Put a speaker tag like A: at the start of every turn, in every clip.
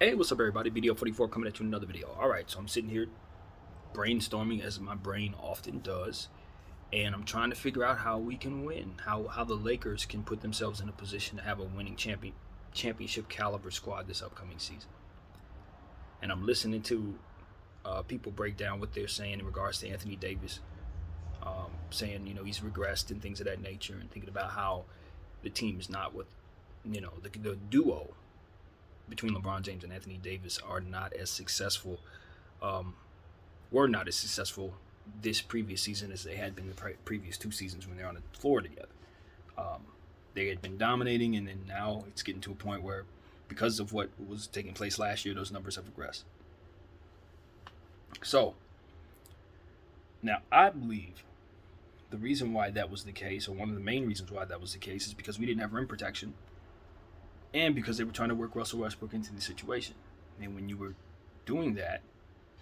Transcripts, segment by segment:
A: Hey, what's up, everybody? BDO 44 coming at you in another video. Alright, so I'm sitting here brainstorming as my brain often does, and I'm trying to figure out how we can win, how the Lakers can put themselves in a position to have a winning championship caliber squad this upcoming season. And I'm listening to people break down what they're saying in regards to Anthony Davis, saying, he's regressed and things of that nature, and thinking about how the team is not what, the duo between LeBron James and Anthony Davis are not as successful, were not as successful this previous season as they had been the previous two seasons when they're on the floor together. They had been dominating, and then now it's getting to a point where, because of what was taking place last year, those numbers have regressed. So, now I believe the reason why that was the case, or one of the main reasons why that was the case, is because we didn't have rim protection, and because they were trying to work Russell Westbrook into the situation. And when you were doing that,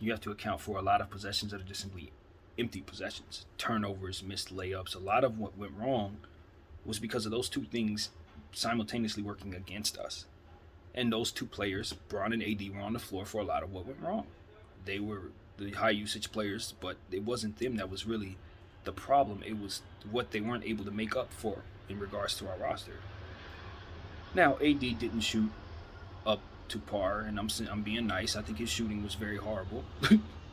A: you have to account for a lot of possessions that are just simply empty possessions. Turnovers, missed layups. A lot of what went wrong was because of those two things simultaneously working against us. And those two players, Bron and AD, were on the floor for a lot of what went wrong. They were the high usage players, but it wasn't them that was really the problem. It was what they weren't able to make up for in regards to our roster. Now, AD didn't shoot up to par, and I'm being nice. I think his shooting was very horrible.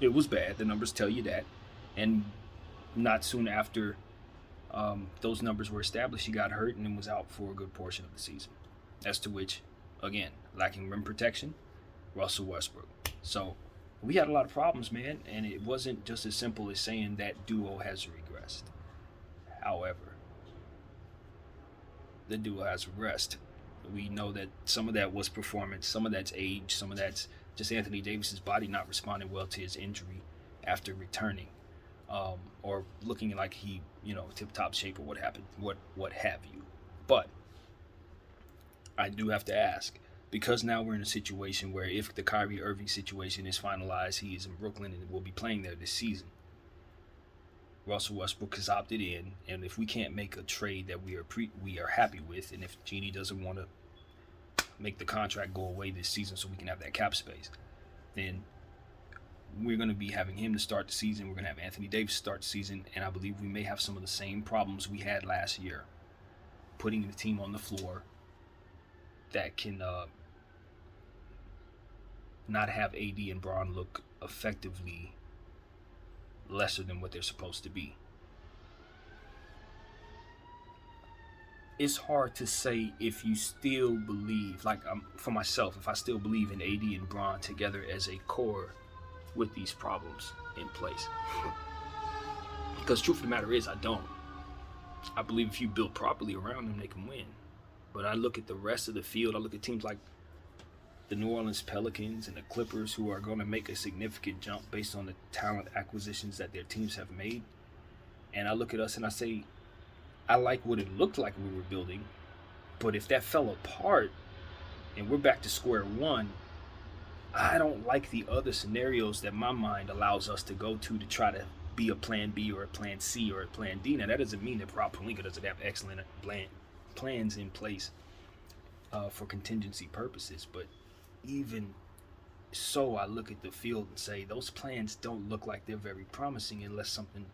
A: It was bad. The numbers tell you that. And not soon after those numbers were established, he got hurt and then was out for a good portion of the season. As to which, again, lacking rim protection, Russell Westbrook. So we had a lot of problems, man, and it wasn't just as simple as saying that duo has regressed. However, the duo has regressed. We know that some of that was performance, some of that's age, some of that's just Anthony Davis's body not responding well to his injury after returning, or looking like he, tip-top shape or what have you. But I do have to ask, because now we're in a situation where if the Kyrie Irving situation is finalized, he is in Brooklyn and will be playing there this season. Russell Westbrook has opted in, and if we can't make a trade that we are happy with, and if Genie doesn't want to make the contract go away this season so we can have that cap space, then we're going to be having him to start the season. We're going to have Anthony Davis start the season, and I believe we may have some of the same problems we had last year, putting the team on the floor that can not have AD and Bron look effectively lesser than what they're supposed to be. It's hard to say if you still believe, for myself, if I still believe in AD and Bron together as a core with these problems in place. Because truth of the matter is, I don't. I believe if you build properly around them, they can win. But I look at the rest of the field, I look at teams like the New Orleans Pelicans and the Clippers, who are going to make a significant jump based on the talent acquisitions that their teams have made. And I look at us and I say, I like what it looked like we were building, but if that fell apart and we're back to square one, I don't like the other scenarios that my mind allows us to go to try to be a plan B or a plan C or a plan D. Now, that doesn't mean that Rob Pelinka doesn't have excellent plans in place for contingency purposes, but even so, I look at the field and say those plans don't look like they're very promising unless something,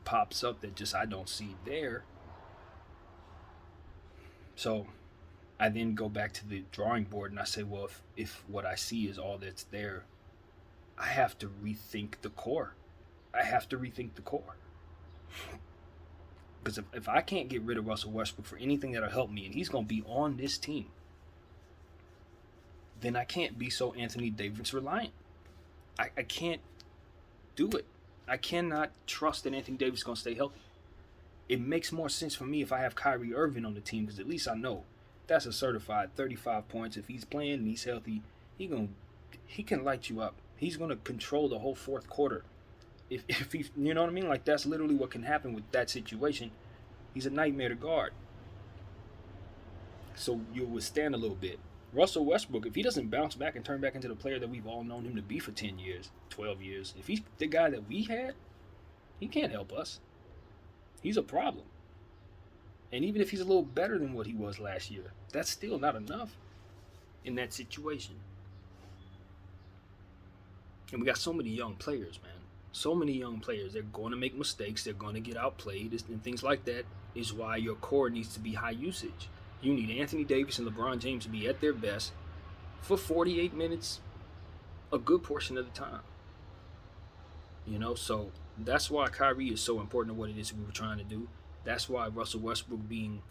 A: pops up that just I don't see there. So I then go back to the drawing board and I say, well, if what I see is all that's there, I have to rethink the core. Because if I can't get rid of Russell Westbrook for anything that'll help me, and he's going to be on this team, then I can't be so Anthony Davis reliant. I can't do it. I cannot trust that Anthony Davis is going to stay healthy. It makes more sense for me if I have Kyrie Irving on the team, because at least I know that's a certified 35 points. If he's playing and he's healthy, he can light you up. He's going to control the whole fourth quarter. If he, you know what I mean? Like, that's literally what can happen with that situation. He's a nightmare to guard. So you'll withstand a little bit. Russell Westbrook, if he doesn't bounce back and turn back into the player that we've all known him to be for 10 years, 12 years, if he's the guy that we had, he can't help us. He's a problem. And even if he's a little better than what he was last year, that's still not enough in that situation. And we got so many young players, man. So many young players. They're going to make mistakes. They're going to get outplayed and things like that. Is why your core needs to be high usage. You need Anthony Davis and LeBron James to be at their best for 48 minutes, a good portion of the time. So that's why Kyrie is so important to what it is we were trying to do. That's why Russell Westbrook being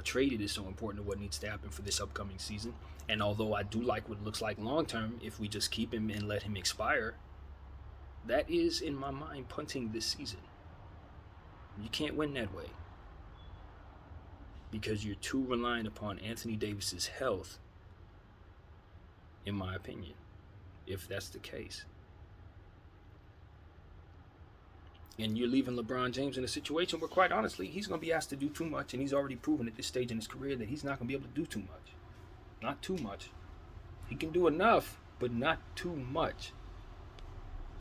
A: traded is so important to what needs to happen for this upcoming season. And although I do like what it looks like long term, if we just keep him and let him expire, that is, in my mind, punting this season. You can't win that way because you're too reliant upon Anthony Davis's health, in my opinion, if that's the case. And you're leaving LeBron James in a situation where, quite honestly, he's going to be asked to do too much, and he's already proven at this stage in his career that he's not going to be able to do too much. Not too much. He can do enough, but not too much.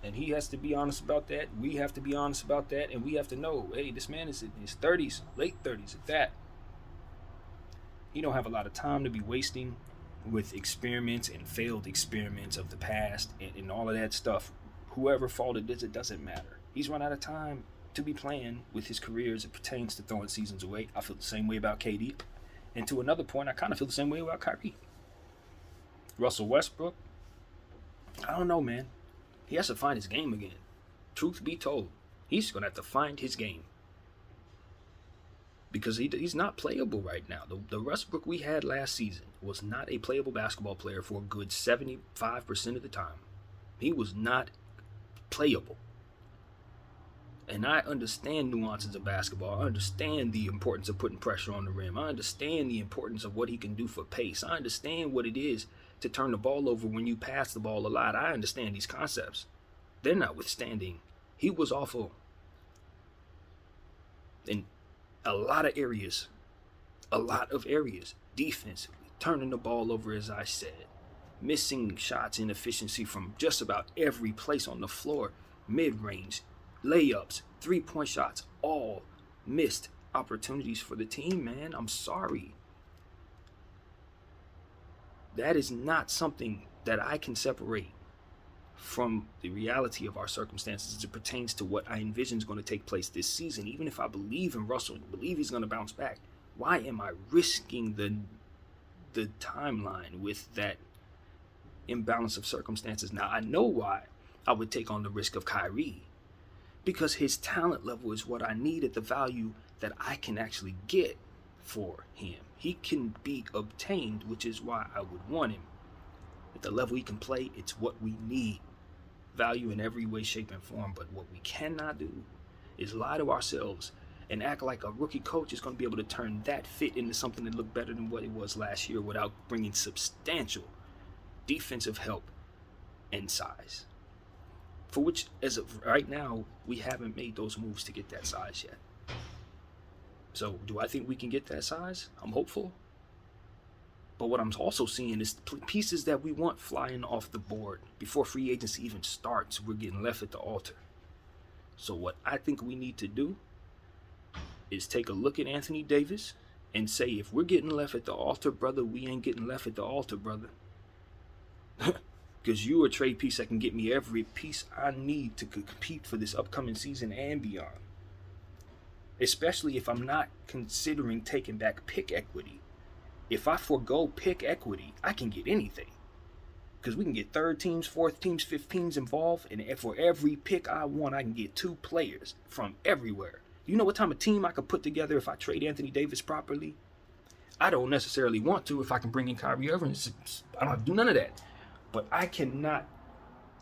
A: And he has to be honest about that. We have to be honest about that, and we have to know, hey, this man is in his 30s, late 30s at that. He don't have a lot of time to be wasting with experiments and failed experiments of the past and all of that stuff. Whoever fault it is, it doesn't matter. He's run out of time to be playing with his career as it pertains to throwing seasons away. I feel the same way about KD. And to another point, I kind of feel the same way about Kyrie. Russell Westbrook, I don't know, man. He has to find his game again. Truth be told, he's going to have to find his game. Because he's not playable right now. The Westbrook we had last season was not a playable basketball player for a good 75% of the time. He was not playable. And I understand nuances of basketball. I understand the importance of putting pressure on the rim. I understand the importance of what he can do for pace. I understand what it is to turn the ball over when you pass the ball a lot. I understand these concepts. They're notwithstanding, he was awful in a lot of areas. Defensively, turning the ball over, as I said. Missing shots, inefficiency from just about every place on the floor. Mid-range, layups, three-point shots, all missed opportunities for the team, man. I'm sorry. That is not something that I can separate from the reality of our circumstances as it pertains to what I envision is going to take place this season. Even if I believe in Russell and believe he's going to bounce back, why am I risking the timeline with that imbalance of circumstances? Now, I know why I would take on the risk of Kyrie, because his talent level is what I need at the value that I can actually get for him. He can be obtained, which is why I would want him. At the level he can play, it's what we need. Value in every way, shape, and form. But what we cannot do is lie to ourselves and act like a rookie coach is going to be able to turn that fit into something that looked better than what it was last year without bringing substantial defensive help and size. For which, as of right now, we haven't made those moves to get that size yet. So, do I think we can get that size? I'm hopeful. But what I'm also seeing is pieces that we want flying off the board. Before free agency even starts, we're getting left at the altar. So what I think we need to do is take a look at Anthony Davis and say, if we're getting left at the altar, brother, we ain't getting left at the altar, brother. Because you're a trade piece that can get me every piece I need to compete for this upcoming season and beyond. Especially if I'm not considering taking back pick equity. If I forego pick equity, I can get anything. Because we can get third teams, fourth teams, fifth teams involved. And for every pick I want, I can get 2 players from everywhere. You know what type of team I could put together if I trade Anthony Davis properly? I don't necessarily want to if I can bring in Kyrie Irving. I don't have to do none of that. But I cannot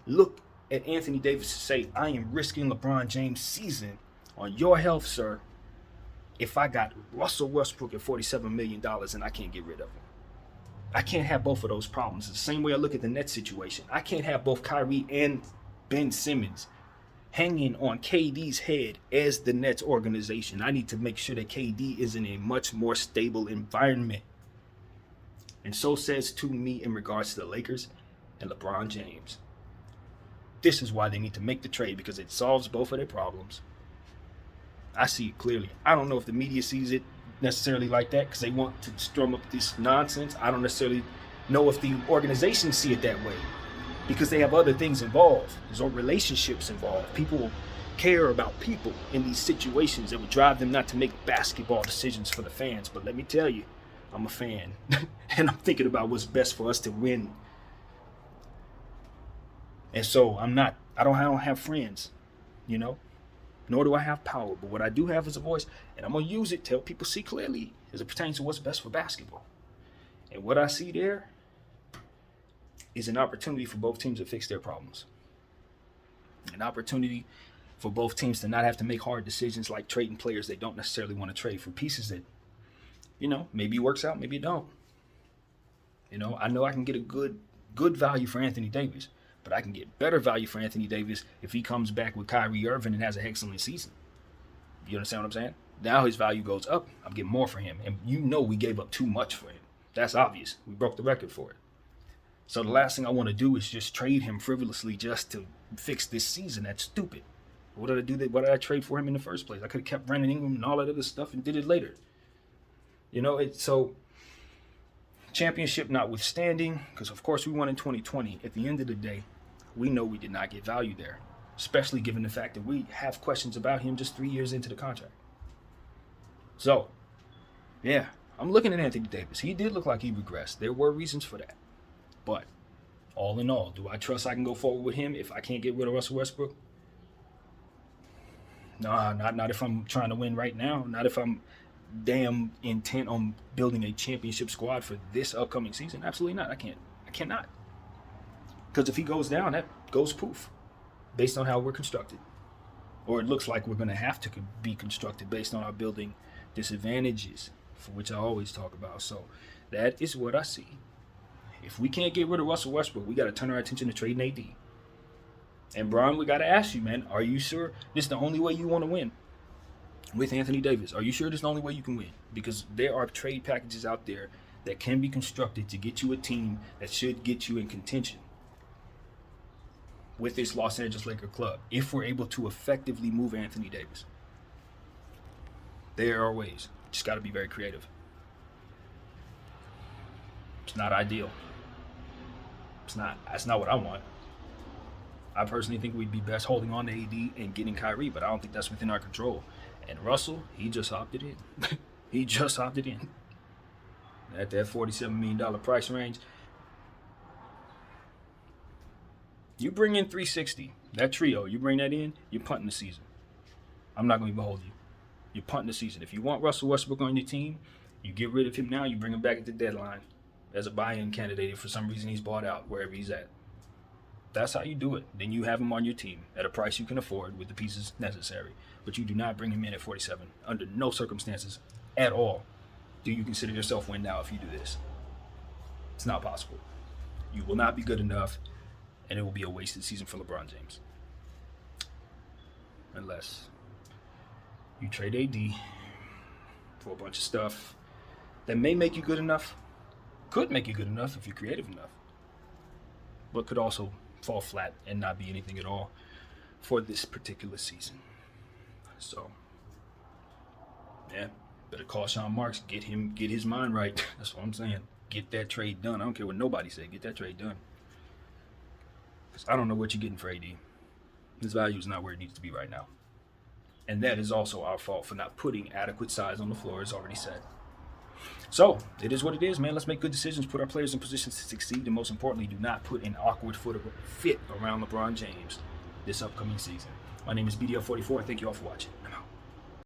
A: look at Anthony Davis and say, I am risking LeBron James' season on your health, sir, if I got Russell Westbrook at $47 million and I can't get rid of him. I can't have both of those problems. It's the same way I look at the Nets situation. I can't have both Kyrie and Ben Simmons hanging on KD's head as the Nets organization. I need to make sure that KD is in a much more stable environment. And so says to me in regards to the Lakers and LeBron James. This is why they need to make the trade, because it solves both of their problems. I see it clearly. I don't know if the media sees it necessarily like that because they want to strum up this nonsense. I don't necessarily know if the organizations see it that way. because they have other things involved. There's no relationships involved. People care about people in these situations that would drive them not to make basketball decisions for the fans. But let me tell you, I'm a fan, and I'm thinking about what's best for us to win. And so I don't have friends, you know, nor do I have power. But what I do have is a voice, and I'm going to use it to help people see clearly as it pertains to what's best for basketball. And what I see there is an opportunity for both teams to fix their problems. An opportunity for both teams to not have to make hard decisions like trading players they don't necessarily want to trade for pieces that, you know, maybe it works out, maybe it don't. You know I can get a good value for Anthony Davis, but I can get better value for Anthony Davis if he comes back with Kyrie Irving and has an excellent season. You understand what I'm saying? Now his value goes up. I'm getting more for him. And you know we gave up too much for him. That's obvious. We broke the record for it. So the last thing I want to do is just trade him frivolously just to fix this season. That's stupid. What did I do? Why did I trade for him in the first place? I could have kept Brandon Ingram and all that other stuff and did it later. You know, so championship notwithstanding, because of course we won in 2020, at the end of the day, we know we did not get value there, especially given the fact that we have questions about him just 3 years into the contract. So, yeah, I'm looking at Anthony Davis. He did look like he regressed. There were reasons for that. But all in all, do I trust I can go forward with him if I can't get rid of Russell Westbrook? Nah, not if I'm trying to win right now. Not if I'm damn intent on building a championship squad for this upcoming season. Absolutely not. I cannot. Because if he goes down, that goes poof, based on how we're constructed. Or it looks like we're going to have to be constructed based on our building disadvantages, for which I always talk about. So that is what I see. If we can't get rid of Russell Westbrook, we got to turn our attention to trading AD. And Bron, we got to ask you, man, are you sure this is the only way you want to win with Anthony Davis? Are you sure this is the only way you can win? Because there are trade packages out there that can be constructed to get you a team that should get you in contention with this Los Angeles Lakers club, if we're able to effectively move Anthony Davis. There are ways. Just got to be very creative. It's not ideal. That's not what I want. I personally think we'd be best holding on to AD and getting Kyrie, but I don't think that's within our control. And Russell, he just opted in. He just opted in. At that $47 million price range, you bring in 360, that trio, you bring that in, you're punting the season. I'm not going to even hold you. You're punting the season. If you want Russell Westbrook on your team, you get rid of him now, you bring him back at the deadline as a buy-in candidate if for some reason he's bought out wherever he's at. That's how you do it. Then you have him on your team at a price you can afford with the pieces necessary. But you do not bring him in at 47 under no circumstances at all. Do you consider yourself win now if you do this? It's not possible. You will not be good enough, and it will be a wasted season for LeBron James. Unless you trade AD for a bunch of stuff that may make you good enough, could make you good enough if you're creative enough, but could also fall flat and not be anything at all for this particular season. So, yeah, better call Sean Marks, get his mind right. That's what I'm saying. Get that trade done. I don't care what nobody say. Get that trade done. Because I don't know what you're getting for AD. His value is not where it needs to be right now. And that is also our fault for not putting adequate size on the floor, as already said. So, it is what it is, man. Let's make good decisions, put our players in positions to succeed, and most importantly, do not put an awkward fit around LeBron James this upcoming season. My name is BDL44, and thank you all for watching. I'm out.